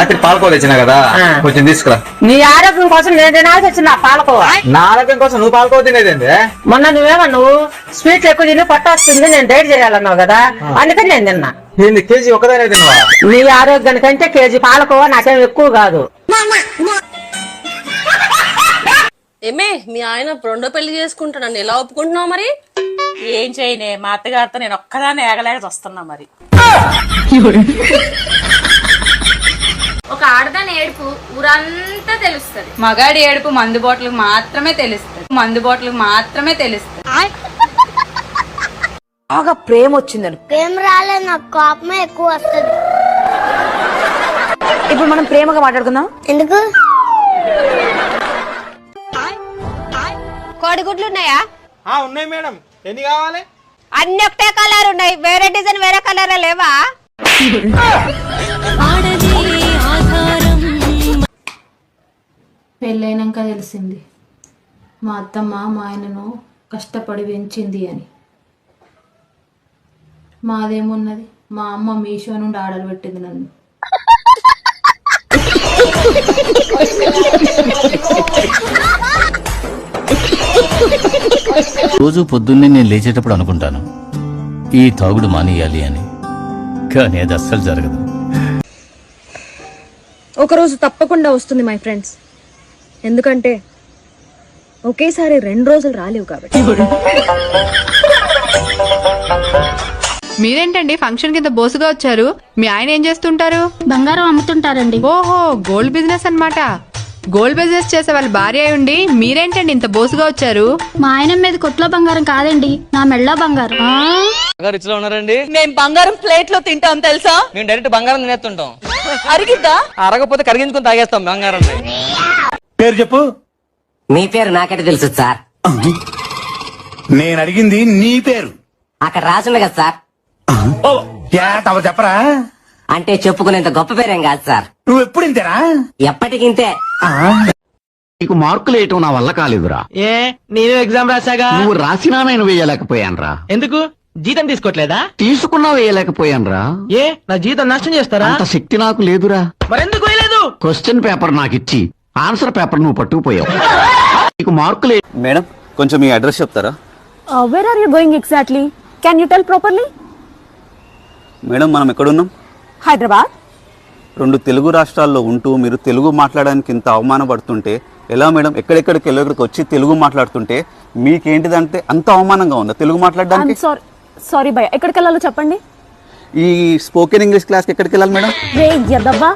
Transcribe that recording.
రాత్రి పాలకోవ తెచ్చినా కదా, కొంచెం తీసుకురా. నీ ఆరోగ్యం కోసం నేను తినాల్సి వచ్చిన పాలకోవ. నా ఆరోగ్యం కోసం నువ్వు పాలకోవ తినేదేంది? మొన్న నువ్వు స్వీట్లు ఎక్కువ తిని పొట్ట వస్తుంది, నేను డైట్ చేయాలన్నావు కదా, అందుకని నేను తిన్నా. ఏంది కేజీ ఒకదానే తిన్నావా? నీ ఆరోగ్యానికంటే కేజీ పాలకోవ నాకేం ఎక్కువ కాదు. ఏమే మీ ఆయన రెండో పెళ్లి చేసుకుంటానని ఎలా ఒప్పుకుంటున్నావు మరి? ఏం చేయనే, మా అత్తగారితో నేను ఒక్కదాన్ని ఏగలేక వస్తున్నా మరి. ఒక ఆడదాని ఏడుపు ఊరంతా తెలుస్తుంది. మగాడి ఏడుపు మందు బాటిల్ మాత్రమే తెలుస్తుంది. మందు బాటిల్ మాత్రమే తెలుస్తుంది. బాగా ప్రేమ వచ్చిందని. ప్రేమ రాలే, నాకు కోపమే ఎక్కువ వస్తుంది. ఇప్పుడు మనం ప్రేమగా మాట్లాడుకుందాం. ఎందుకు? కోడిగుడ్లు ఉన్నాయా? ఉన్నాయి మేడం, ఎన్ని కావాలి? అన్ని ఒకటే కలర్ ఉన్నాయి, వేరే డిజైన్ వేరే కలర్ లేవా? పెళ్ళైనాక తెలిసింది మా అత్తమ్మ మా ఆయనను కష్టపడి పెంచింది అని. మాదేమున్నది, మా అమ్మ మీషో నుండి ఆర్డర్ పెట్టింది నన్ను. రోజు పొద్దున్నే నేను లేచేటప్పుడు అనుకుంటాను ఈ తాగుడు మానేయాలి అని, కానీ అది అస్సలు జరగదు. ఒకరోజు తప్పకుండా వస్తుంది మై ఫ్రెండ్స్, ఎందుకంటే ఒకేసారి 2 రోజులు రాలేవు కాబట్టి. మీరేంటండి ఫంక్షన్ కింద బోసుగా వచ్చారు? మీ ఆయన ఏం చేస్తుంటారు? బంగారం అమ్ముతుంటారండి. ఓహో, గోల్డ్ బిజినెస్ అన్నమాట. గోల్డ్ బిజినెస్ చేసే వాళ్ళ భార్య అయి ఉండి మీరేంటండి ఇంత బోసుగా వచ్చారు? మా ఆయన మీద కొట్లో బంగారం కాదండి, నా మెళ్ళ బంగారం. రిచ్ లో ఉన్నారండి. మేము బంగారం ప్లేట్ లో తింటాం తెలుసా? మేము డైరెక్ట్ బంగారం తినేస్తుంటాం. అరిగిద్దా? అరగపోతే కరిగించుకొని తాగేస్తాం బంగారం. పేరు చెప్పు. మీ పేరు నాకైతే తెలుసు సార్. నేను అడిగింది నీ పేరు. అక్కడ రాసింది కదా సార్. చెప్పరా? అంటే చెప్పుకునేంత గొప్ప పేరేం కాదు సార్. నువ్వు ఎప్పుడు ఇంతేరా? ఎప్పటికింతే. నీకు మార్కులు వేయటం నా వల్ల కాలేదురా. ఏ నేను ఎగ్జామ్ రాసాగా. నువ్వు రాసినా నేను వేయలేకపోయానురా. ఎందుకు? జీతం తీసుకోవట్లేదా? తీసుకున్నా వేయలేకపోయానురా. ఏ నా జీతం నష్టం చేస్తారా? అంత శక్తి నాకు లేదురా. మరెందుకు వేయలేదు? క్వశ్చన్ పేపర్ నాకు ఇచ్చి ఆన్సర్ పేపర్ నువ్వు పట్టుకుపోయావు. నీకు మార్కులు మేడం కొంచెం మీ అడ్రస్ చెప్తారా? Where are you going exactly? Can you tell properly? Madam మనం ఎక్కడున్నాం? హైదరాబాద్. 2 తెలుగు రాష్ట్రాల్లో ఉంటూ మీరు తెలుగు మాట్లాడడానికి ఇంత అవమానపడుతుంటే ఎలా మేడం? ఎక్కడెక్కడికి ఇక్కడికి వచ్చి తెలుగు మాట్లాడుతుంటే మీకేంటిదంటే అంత అవమానంగా ఉందా తెలుగు మాట్లాడడానికి? సారీ భయ్య, ఎక్కడికి వెళ్ళాలో చెప్పండి. ఈ స్పోకెన్ ఇంగ్లీష్ క్లాస్కి ఎక్కడికి వెళ్ళాలి మేడం? రే యదవ్వా,